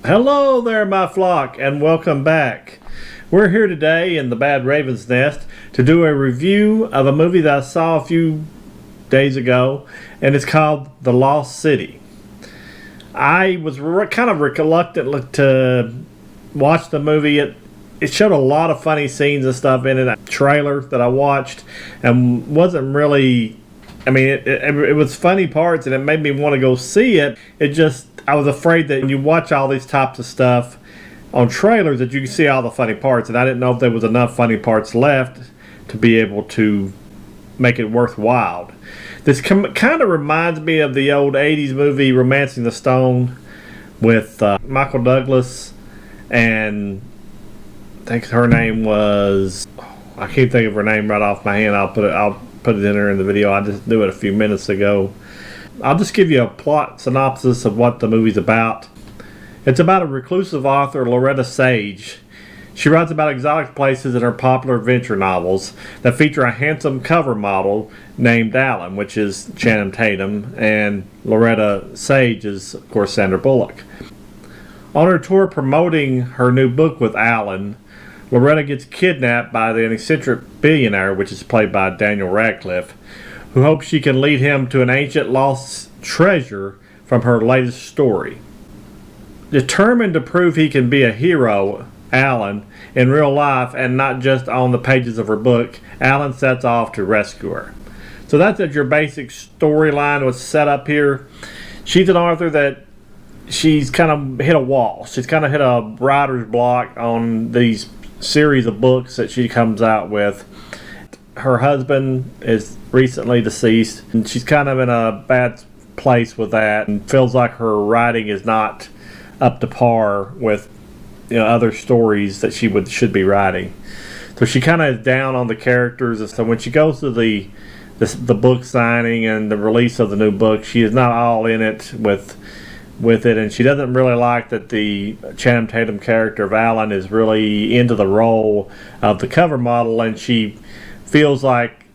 Hello there, my flock, and welcome back. We're here today in the Bad Raven's Nest to do a review of a movie that I saw a few days ago, and it's called The Lost City. I was kind of reluctant to watch the movie. It showed a lot of funny scenes and stuff in it. A trailer that I watched and wasn't really. I mean, it was funny parts, and it made me want to go see it. I was afraid that when you watch all these types of stuff on trailers that you can see all the funny parts, and I didn't know if there was enough funny parts left to be able to make it worthwhile. This kind of reminds me of the old 80s movie Romancing the Stone with Michael Douglas, and I think her name was, I can't think of her name right off my hand. I'll put it in there in the video. I just knew it a few minutes ago. I'll just give you a plot synopsis of what the movie's about. It's about a reclusive author, Loretta Sage. She writes about exotic places in her popular adventure novels that feature a handsome cover model named Alan, which is Channing Tatum, and Loretta Sage is, of course, Sandra Bullock. On her tour promoting her new book with Alan, Loretta gets kidnapped by the eccentric billionaire, which is played by Daniel Radcliffe, who hopes she can lead him to an ancient lost treasure from her latest story. Determined to prove he can be a hero, Alan, in real life and not just on the pages of her book, Alan sets off to rescue her. So that's your basic storyline was set up here. She's an author that she's kind of hit a wall. She's kind of hit a writer's block on these series of books that she comes out with. Her husband is recently deceased, and she's kind of in a bad place with that and feels like her writing is not up to par with other stories that she should be writing. So she kind of is down on the characters, and so when she goes to the book signing and the release of the new book, she is not all in it with it, and she doesn't really like that the Channing Tatum character of Alan is really into the role of the cover model, and she feels like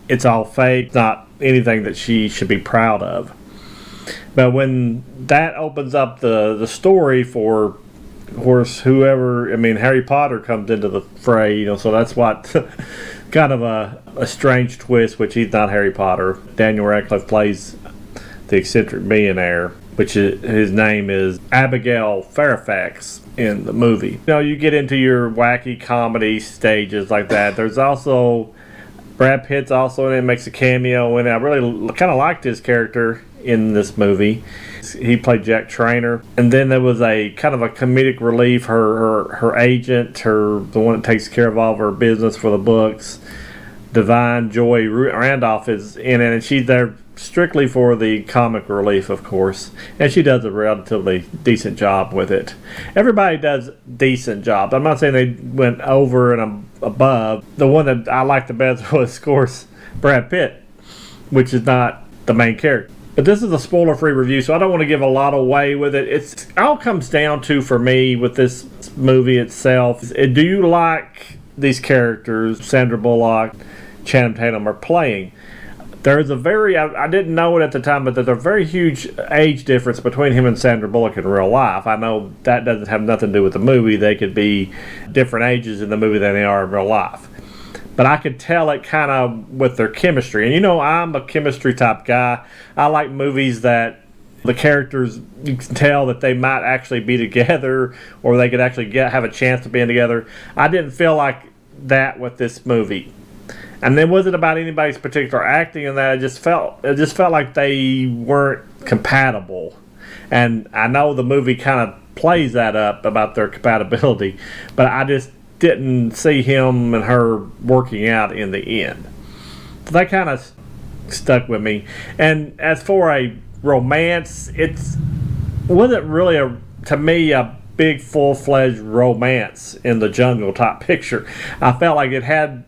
it's all fake, not anything that she should be proud of. But when that opens up the story for, of course, Harry Potter comes into the fray, so that's what kind of a strange twist, which he's not Harry Potter. Daniel Radcliffe plays the eccentric millionaire, his name is Abigail Fairfax in the movie. You get into your wacky comedy stages like that. There's also Brad Pitt's also in it, makes a cameo in it. I really kind of liked his character in this movie. He played Jack Trainer. And then there was a kind of a comedic relief. Her agent, the one that takes care of all of her business for the books, Divine Joy Randolph, is in it, and she's there strictly for the comic relief, of course, and she does a relatively decent job with it. Everybody does decent jobs. I'm not saying they went over and above. The one that I liked the best was, of course, Brad Pitt, which is not the main character. But this is a spoiler-free review, so I don't want to give a lot away with it. It all comes down to, for me, with this movie itself, do you like these characters Sandra Bullock, Channing Tatum are playing? There's I didn't know it at the time, but there's a very huge age difference between him and Sandra Bullock in real life. I know that doesn't have nothing to do with the movie. They could be different ages in the movie than they are in real life. But I could tell it kind of with their chemistry. And I'm a chemistry type guy. I like movies that the characters, you can tell that they might actually be together, or they could actually have a chance of being together. I didn't feel like that with this movie. And it wasn't about anybody's particular acting in that. It just felt like they weren't compatible. And I know the movie kind of plays that up about their compatibility, but I just didn't see him and her working out in the end. So that kind of stuck with me. And as for a romance, it wasn't really to me a big full-fledged romance in the jungle type picture. I felt like it had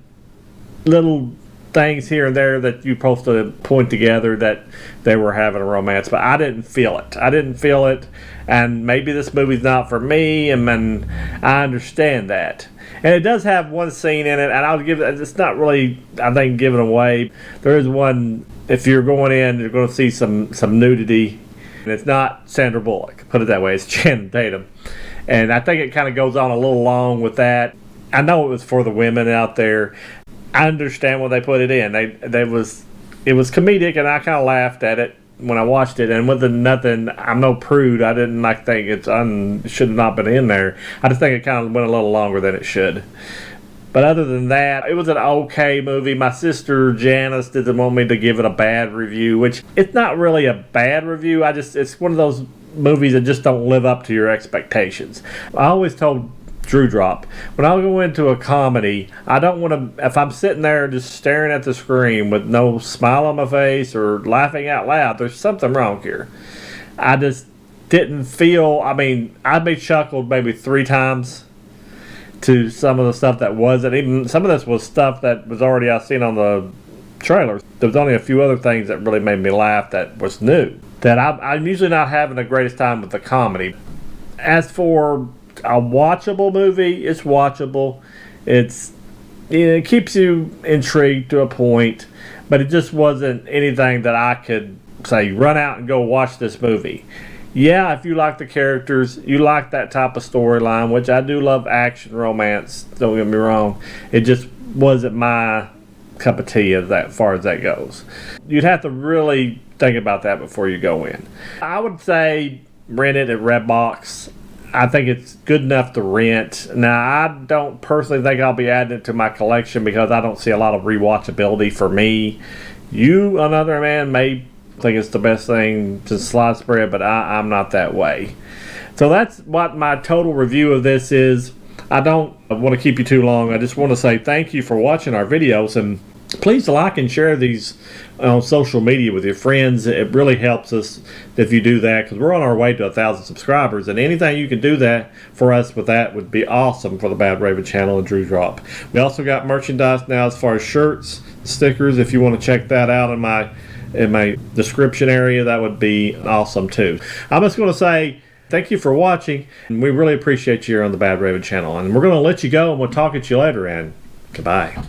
little things here and there that you're supposed to point together that they were having a romance, but I didn't feel it. And maybe this movie's not for me, and I understand that. And it does have one scene in it, and I'll give it, it's not really, I think, given away. There is one, if you're going in, you're going to see some nudity And it's not Sandra Bullock, put it that way. It's Channing Tatum. And I think it kind of goes on a little long with that. I know it was for the women out there. I understand why they put it in. It was comedic, and I kind of laughed at it when I watched it. And with nothing, I'm no prude. I didn't think it should have not been in there. I just think it kind of went a little longer than it should. But other than that, it was an okay movie. My sister Janice didn't want me to give it a bad review, which it's not really a bad review. It's one of those movies that just don't live up to your expectations. I always told Drewdrop, when I go into a comedy, I don't want to, if I'm sitting there just staring at the screen with no smile on my face or laughing out loud, there's something wrong here. I just didn't feel, I chuckled maybe 3 times to some of the stuff that wasn't. Even some of this was stuff that was already I've seen on the trailer. There was only a few other things that really made me laugh that was new. That I'm usually not having the greatest time with the comedy. As for a watchable movie, it's watchable. It keeps you intrigued to a point, but it just wasn't anything that I could say, run out and go watch this movie. Yeah, if you like the characters, you like that type of storyline, which I do love action, romance, don't get me wrong. It just wasn't my cup of tea as far as that goes. You'd have to really think about that before you go in. I would say rent it at Redbox. I think it's good enough to rent. Now, I don't personally think I'll be adding it to my collection because I don't see a lot of rewatchability for me. You, on the other hand, may think it's the best thing to slide spread, but I'm not that way. So that's what my total review of this is. I don't want to keep you too long. I just want to say thank you for watching our videos, and please like and share these on social media with your friends. It really helps us if you do that, because we're on our way to 1,000 subscribers, and anything you can do that for us with that would be awesome for the Bad Raven channel and Drewdrop. We also got merchandise now as far as shirts, stickers. If you want to check that out in my description area, that would be awesome too. I'm just going to say thank you for watching, and we really appreciate you here on the Bad Raven channel, and we're going to let you go, and we'll talk at you later, and goodbye.